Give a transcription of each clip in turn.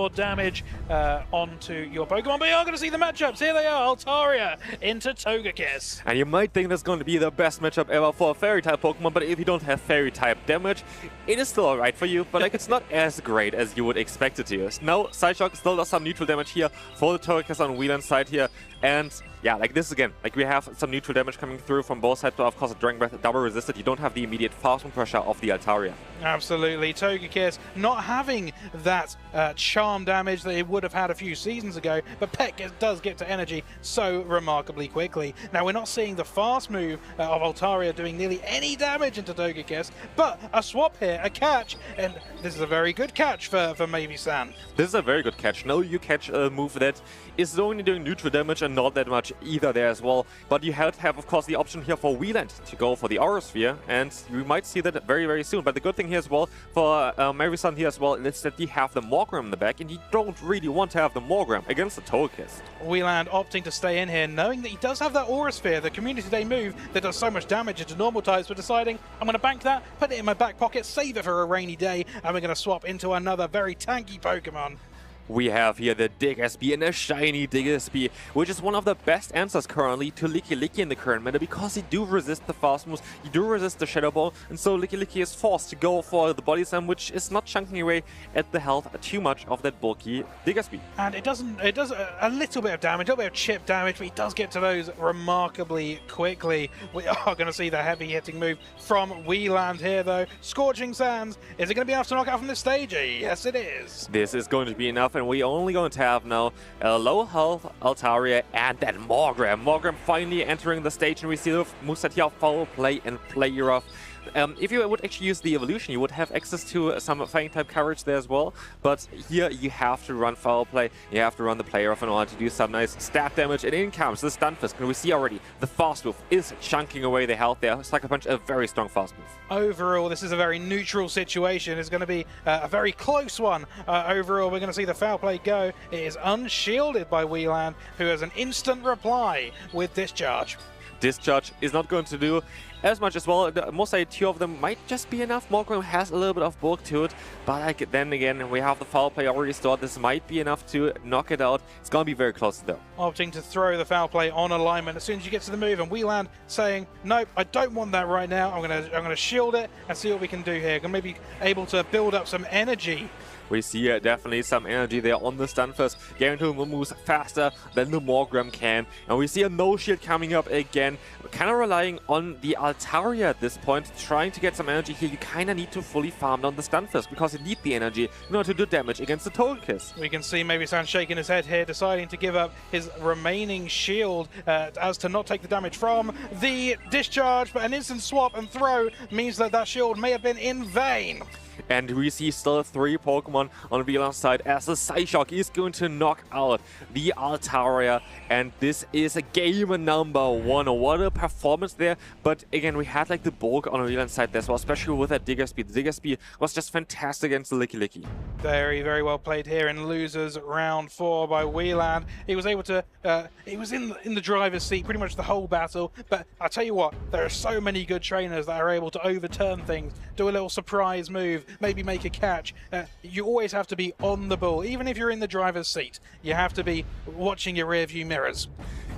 more damage onto your Pokemon. But you are going to see the matchups. Here they are, Altaria into Togekiss. And you might think that's going to be the best matchup ever for a Fairy-type Pokemon, but if you don't have Fairy-type damage, it is still alright for you, but like it's not as great as you would expect it to. Now, Psyshock still does some neutral damage here for the Togekiss on Weland's side here, and yeah, like this again, like we have some neutral damage coming through from both sides, but of course, a Dragon Breath double resisted. You don't have the immediate fast move pressure of the Altaria. Absolutely. Togekiss not having that charm damage that it would have had a few seasons ago, but Pet does get to energy so remarkably quickly. Now, we're not seeing the fast move of Altaria doing nearly any damage into Togekiss, but a swap here, a catch, and this is a very good catch for Mavyysan. This is a very good catch. Now you catch a move that is only doing neutral damage and not that much either there as well. But you have, of course, the option here for Weland to go for the Aura Sphere, and we might see that very, very soon. But the good thing here as well for Mavyysan here as well is that you have the Morgrem in the back, and you don't really want to have the Morgrem against the Togekiss. Weland opting to stay in here, knowing that he does have that Aura Sphere, the Community Day move that does so much damage into normal types, but deciding, I'm going to bank that, put it in my back pocket, save it for a rainy day, and we're going to swap into another very tanky Pokemon. We have here the Diggersby and a shiny Diggersby, which is one of the best answers currently to Licky in the current meta, because you do resist the fast moves, you do resist the Shadow Ball, and so Licky is forced to go for the Body Slam, which is not chunking away at the health too much of that bulky Diggersby. And it does a little bit of damage, a little bit of chip damage, but it does get to those remarkably quickly. We are going to see the heavy hitting move from Weland here though. Scorching Sands, is it going to be enough to knock out from this stage? Yes it is. This is going to be enough, and we're only going to have now a low health Altaria and that Morgrem. Morgrem finally entering the stage, and we see the moveset here, Foul Play and Play Rough. If you would actually use the evolution, you would have access to some Fang type coverage there as well. But here you have to run Foul Play, you have to run the Play Rough in order to do some nice stab damage. And in comes the Stunfisk, and we see already the fast move is chunking away the health there. Sucker Punch, a very strong fast move. Overall, this is a very neutral situation. It's going to be a very close one. Overall, we're going to see the Foul Play go. It is unshielded by Weland, who has an instant reply with Discharge. Discharge is not going to do as much as well. Most likely two of them might just be enough. Morgrem has a little bit of bulk to it, but like, then again, we have the Foul Play already stored. This might be enough to knock it out. It's going to be very close though. Opting to throw the Foul Play on alignment as soon as you get to the move, and Weland saying, nope, I don't want that right now. I'm gonna shield it and see what we can do here. Gonna maybe able to build up some energy. We see definitely some energy there on the Stunfisk. Guaranteed moves faster than the Morgrem can. And we see a no-shield coming up again. Kind of relying on the Altaria at this point. Trying to get some energy here. You kind of need to fully farm down the Stunfisk, because you need the energy in order to do damage against the Togekiss. We can see Mavyysan shaking his head here, deciding to give up his remaining shield as to not take the damage from the Discharge. But an instant swap and throw means that that shield may have been in vain. And we see still 3 Pokemon on Weland's side as the Psyshock is going to knock out the Altaria. And this is a game number 1. What a performance there. But again, we had like the bulk on Weland's side as well, especially with that Diggersby. The Diggersby was just fantastic against the Licky. Very, very well played here in losers round 4 by Weland. He was able to, he was in the driver's seat pretty much the whole battle. But I tell you what, there are so many good trainers that are able to overturn things, do a little surprise move, maybe make a catch. You always have to be on the ball. Even if you're in the driver's seat, you have to be watching your rear view mirrors.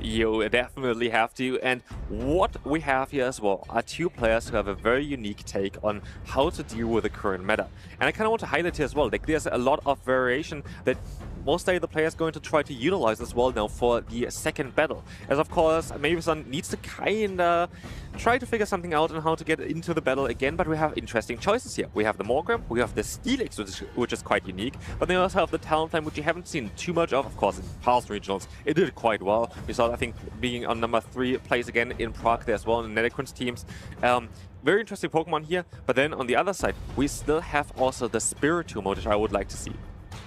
You definitely have to. And what we have here as well are 2 players who have a very unique take on how to deal with the current meta. And I kind of want to highlight here as well, like there's a lot of variation that most likely the player is going to try to utilize as well now for the second battle. As of course, Mavyysan needs to kinda try to figure something out on how to get into the battle again, but we have interesting choices here. We have the Morgrem, we have the Steelix, which is quite unique, but then we also have the Talonflame, which you haven't seen too much of course, in past regionals. It did quite well. We saw, I think, being on number 3 place again in Prague there as well, in Netherquins teams. Very interesting Pokemon here, but then on the other side, we still have also the Spiritomb, which I would like to see.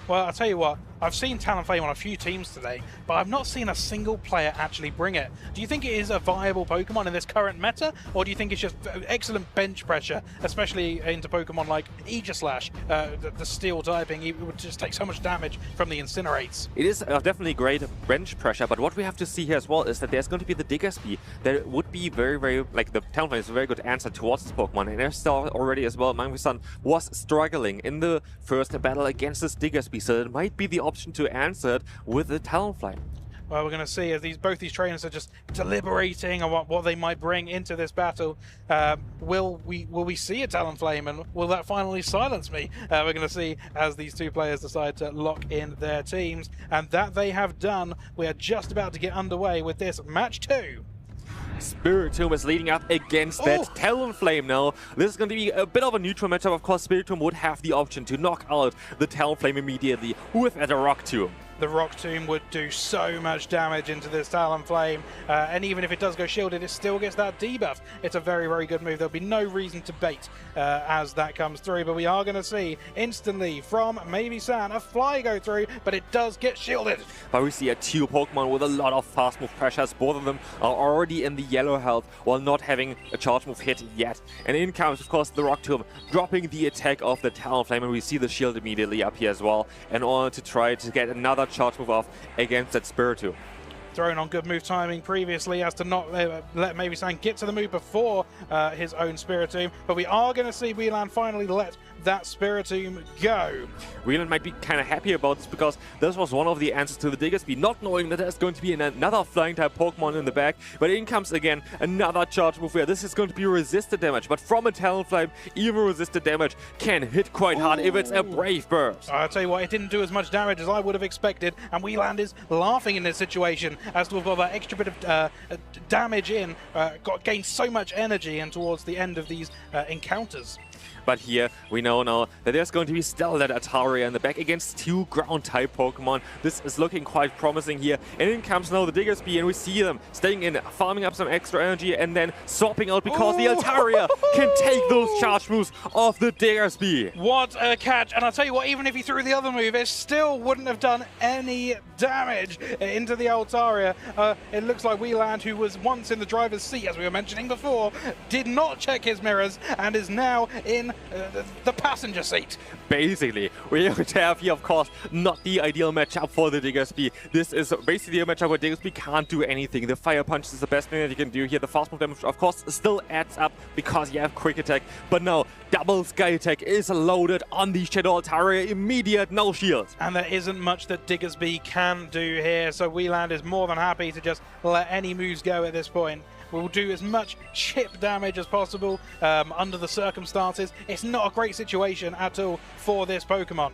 Well, I'll tell you what, I've seen Talonflame on a few teams today, but I've not seen a single player actually bring it. Do you think it is a viable Pokemon in this current meta, or do you think it's just excellent bench pressure, especially into Pokemon like Aegislash, the steel typing? It would just take so much damage from the Incinerates. It is definitely great bench pressure, but what we have to see here as well is that there's going to be the Diggersby. There would be very, like, the Talonflame is a very good answer towards this Pokemon, and there's still already as well, Mavyysan was struggling in the first battle against this Diggersby, so it might be the option to answer it with the Talonflame. Well, we're going to see as both these trainers are just deliberating on what they might bring into this battle. Will we see a Talonflame, and will that finally silence me? We're going to see as these two players decide to lock in their teams, and that they have done. We are just about to get underway with this match 2. Spiritomb is leading up against that Talonflame now. This is going to be a bit of a neutral matchup. Of course, Spiritomb would have the option to knock out the Talonflame immediately with a Rock Tomb. The Rock Tomb would do so much damage into this Talonflame, and even if it does go shielded, it still gets that debuff. It's a very good move. There'll be no reason to bait as that comes through, but we are going to see instantly from Mavyysan a fly go through, but it does get shielded. But we see a 2 Pokemon with a lot of fast move pressures. Both of them are already in the yellow health while not having a charge move hit yet. And in comes, of course, the Rock Tomb, dropping the attack of the Talonflame, and we see the shield immediately up here as well in order to try to get another charge move off against that Spiritomb. Thrown on good move timing previously as to not let Mavyysan get to the move before his own Spiritomb, but we are going to see Weland finally let that Spiritomb go. Weland might be kind of happy about this because this was one of the answers to the Diggersby, not knowing that there's going to be another flying type Pokemon in the back. But in comes again another charge move where this is going to be resisted damage, but from a Talonflame, even resisted damage can hit quite hard if it's a Brave Burst. I'll tell you what, it didn't do as much damage as I would have expected, and Weland is laughing in this situation as to have got that extra bit of damage in, gained so much energy and towards the end of these encounters. But here we know now that there's going to be still that Altaria in the back against 2 ground-type Pokemon. This is looking quite promising here. And in comes now the Diggersby, and we see them staying in, farming up some extra energy, and then swapping out because the Altaria can take those charge moves off the Diggersby. What a catch! And I'll tell you what, even if he threw the other move, it still wouldn't have done any damage into the Altaria. It looks like Weland, who was once in the driver's seat, as we were mentioning before, did not check his mirrors and is now in the passenger seat. Basically, we have here, of course, not the ideal matchup for the Diggersby. This is basically a matchup where Diggersby can't do anything. The Fire Punch is the best thing that you can do here. The fast move damage, of course, still adds up because you have Quick Attack. But now, double Sky Attack is loaded on the Shadow Altaria. Immediate no shield. And there isn't much that Diggersby can do here, so Weland is more than happy to just let any moves go at this point. We'll do as much chip damage as possible under the circumstances. It's not a great situation at all for this Pokemon.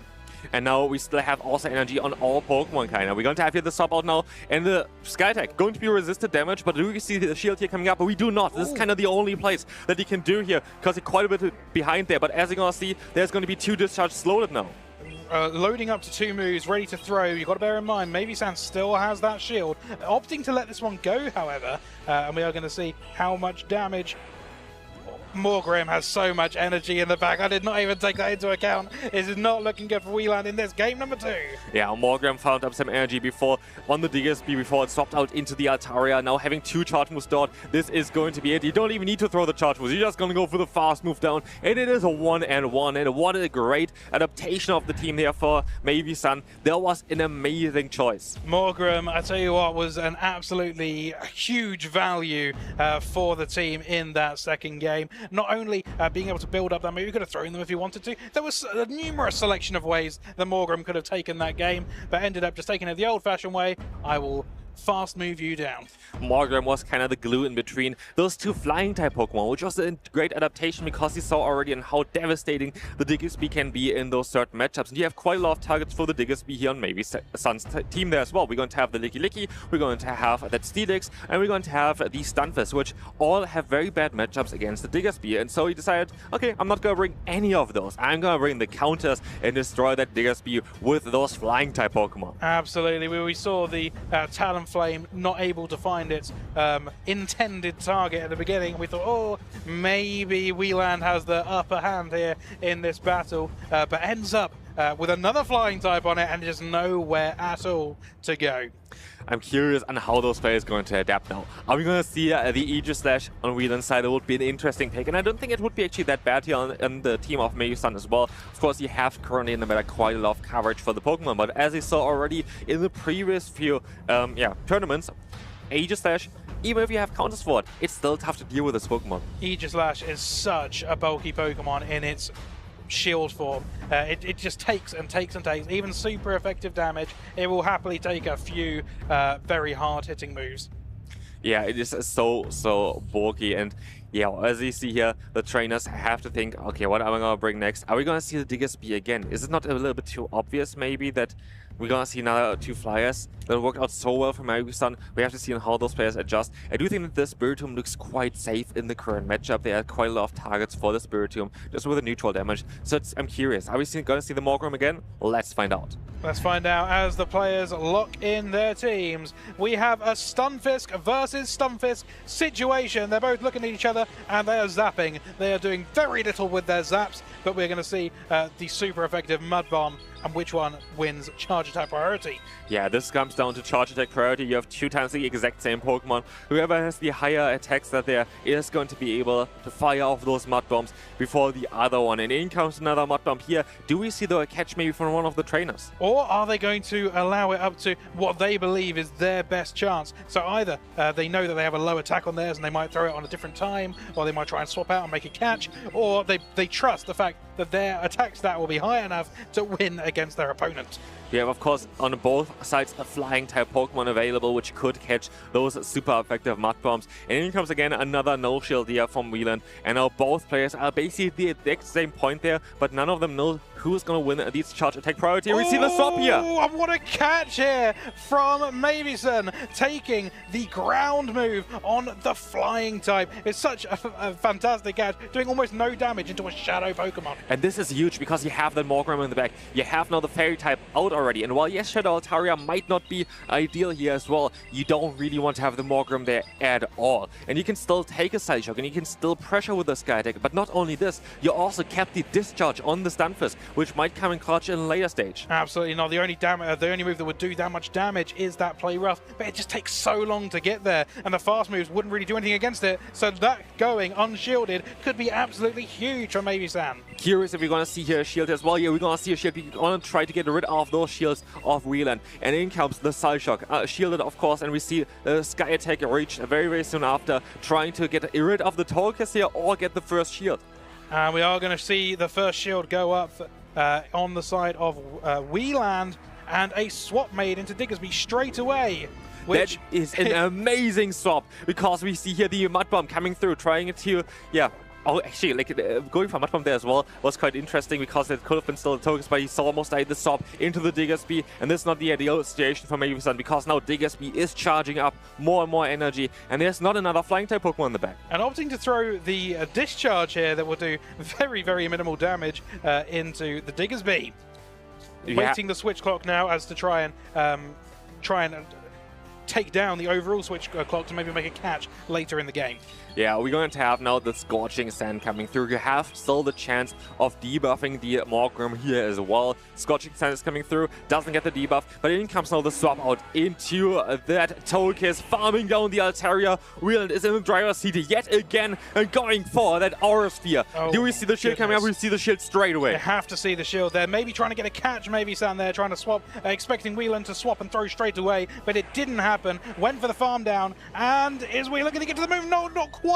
And now we still have also energy on all Pokemon kind of. We're going to have here the swap out now, and the Sky Attack going to be resisted damage, but do we see the shield here coming up? But we do not. This is kind of the only place that he can do here because he's quite a bit behind there. But as you're going to see, there's going to be 2 discharges loaded now. Loading up to 2 moves, ready to throw. You've got to bear in mind, Mavyysan still has that shield. Opting to let this one go, however, and we are going to see how much damage. Morgrim has so much energy in the back. I did not even take that into account. This is not looking good for Weland in this game number 2. Yeah, Morgrim found up some energy before on the Diggersby before it swapped out into the Altaria. Now having 2 charge moves stored, this is going to be it. You don't even need to throw the charge moves. You're just going to go for the fast move down. And it is a 1-1. And what a great adaptation of the team here for Mavyysan. That was an amazing choice. Morgrim, I tell you what, was an absolutely huge value for the team in that second game. Not only being able to build up that move, you could have thrown them if you wanted to. There was a numerous selection of ways that Morgrim could have taken that game, but ended up just taking it the old-fashioned way. I will fast move you down. Morgrim was kind of the glue in between those 2 flying type Pokemon, which was a great adaptation because you saw already on how devastating the Diggersby can be in those certain matchups. And you have quite a lot of targets for the Diggersby here on Mavvysan's team there as well. We're going to have the Licky Licky, we're going to have that Steelix, and we're going to have the Stunfisk, which all have very bad matchups against the Diggersby. And so he decided, okay, I'm not going to bring any of those. I'm going to bring the counters and destroy that Diggersby with those flying type Pokemon. Absolutely. We saw the Talonflame not able to find its intended target at the beginning. We thought, oh, maybe Weland has the upper hand here in this battle, but ends up with another flying type on it and just nowhere at all to go. I'm curious on how those players are going to adapt now. Are we going to see the Aegis Slash on Weland side? It would be an interesting pick, and I don't think it would be actually that bad here on the team of Mavyysan as well. Of course, you have currently in the meta quite a lot of coverage for the Pokemon, but as you saw already in the previous few tournaments, Aegis Slash, even if you have counters for it, it's still tough to deal with this Pokemon. Aegis Slash is such a bulky Pokemon in its shield form. It just takes and takes and takes. Even super effective damage, it will happily take a few very hard-hitting moves. Yeah, it is so bulky, and yeah, as you see here, the trainers have to think, okay, what am I going to bring next? Are we going to see the Diggersby again? Is it not a little bit too obvious maybe that we're going to see another 2 flyers that worked out so well for Mavyysan? We have to see how those players adjust. I do think that the Spiritomb looks quite safe in the current matchup. There are quite a lot of targets for the Spiritomb, just with a neutral damage. So I'm curious, are we going to see the Morgrem again? Let's find out. Let's find out as the players lock in their teams. We have a Stunfisk versus Stunfisk situation. They're both looking at each other and they are zapping. They are doing very little with their zaps, but we're going to see the super effective Mud Bomb and which one wins charge attack priority. Yeah, this comes down to charge attack priority. You have 2 times the exact same Pokemon. Whoever has the higher attacks that there is going to be able to fire off those Mud Bombs before the other one. And in comes another Mud Bomb here. Do we see the catch maybe from one of the trainers? Or are they going to allow it up to what they believe is their best chance? So either they know that they have a low attack on theirs and they might throw it on a different time, or they might try and swap out and make a catch, or they trust the fact that their attack stat will be high enough to win against their opponent. We have, of course, on both sides a flying type Pokemon available, which could catch those super effective Mud Bombs. And in comes again another no shield here from Weland. And now both players are basically at the exact same point there, but none of them know who's going to win these charge attack priority. We see the swap here. Oh, what a catch here from Mavyysan, taking the ground move on the flying type. It's such a fantastic catch, doing almost no damage into a shadow Pokemon. And this is huge because you have that Morgrem in the back. You have now the Fairy type out already. And while yes, Shadow Altaria might not be ideal here as well, you don't really want to have the Morgrem there at all. And you can still take a Side Shock and you can still pressure with the Sky Attack. But not only this, you also kept the Discharge on the Stunfisk, which might come in clutch in a later stage. Absolutely not. The only move that would do that much damage is that Play Rough, but it just takes so long to get there, and the fast moves wouldn't really do anything against it. So that going unshielded could be absolutely huge for Mavyysan. Curious if we're going to see here a shield as well. Yeah, we're going to see a shield. We're going to try to get rid of those shields of Weland. And in comes the Side Shock. Shielded, of course, and we see the Sky Attack reach very, very soon after, trying to get rid of the Togekiss here or get the first shield. And we are going to see the first shield go up on the side of Weland, and a swap made into Diggersby straight away. That is an amazing swap, because we see here the Mud Bomb coming through, trying to, oh, actually, like going for Mud Bomb there as well was quite interesting, because it could have been still a Togekiss, but he saw almost the swap into the Diggersby, and this is not the ideal situation for Mavyysan, because now Diggersby is charging up more and more energy, and there's not another flying type Pokemon in the back. And opting to throw the Discharge here that will do very, very minimal damage into the Diggersby. Waiting the switch clock now as to try and take down the overall switch clock to maybe make a catch later in the game. Yeah, we're going to have now the Scorching Sand coming through. You have still the chance of debuffing the Morgrem here as well. Scorching Sand is coming through, doesn't get the debuff, but in comes now the swap out into that Togekiss, farming down the Altaria. Weland is in the driver's seat yet again and going for that Aura Sphere. Oh, do we see the shield coming up? We see the shield straight away. You have to see the shield there. Maybe trying to get a catch, Mavyysan there, trying to swap, expecting Weland to swap and throw straight away, but it didn't happen. Went for the farm down, and is Weland going to get to the move? No, not quite.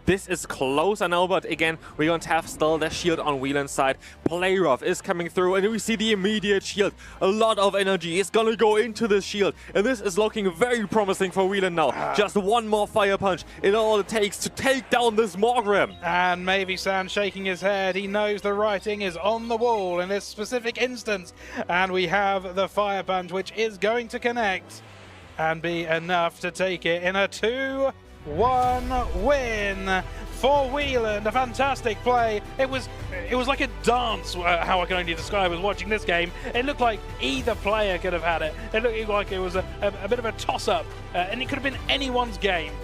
This is closer now, but again, we're going to have still the shield on Weland's side. Play Rough is coming through, and we see the immediate shield. A lot of energy is going to go into this shield, and this is looking very promising for Weland now. Just one more Fire Punch, it all it takes to take down this Morgrem. And Mavyysan shaking his head. He knows the writing is on the wall in this specific instance, and we have the Fire Punch, which is going to connect and be enough to take it in a 2-1 win for Weland. A fantastic play. It was like a dance, how I can only describe as watching this game. It looked like either player could have had it. It looked like it was a bit of a toss-up, and it could have been anyone's game.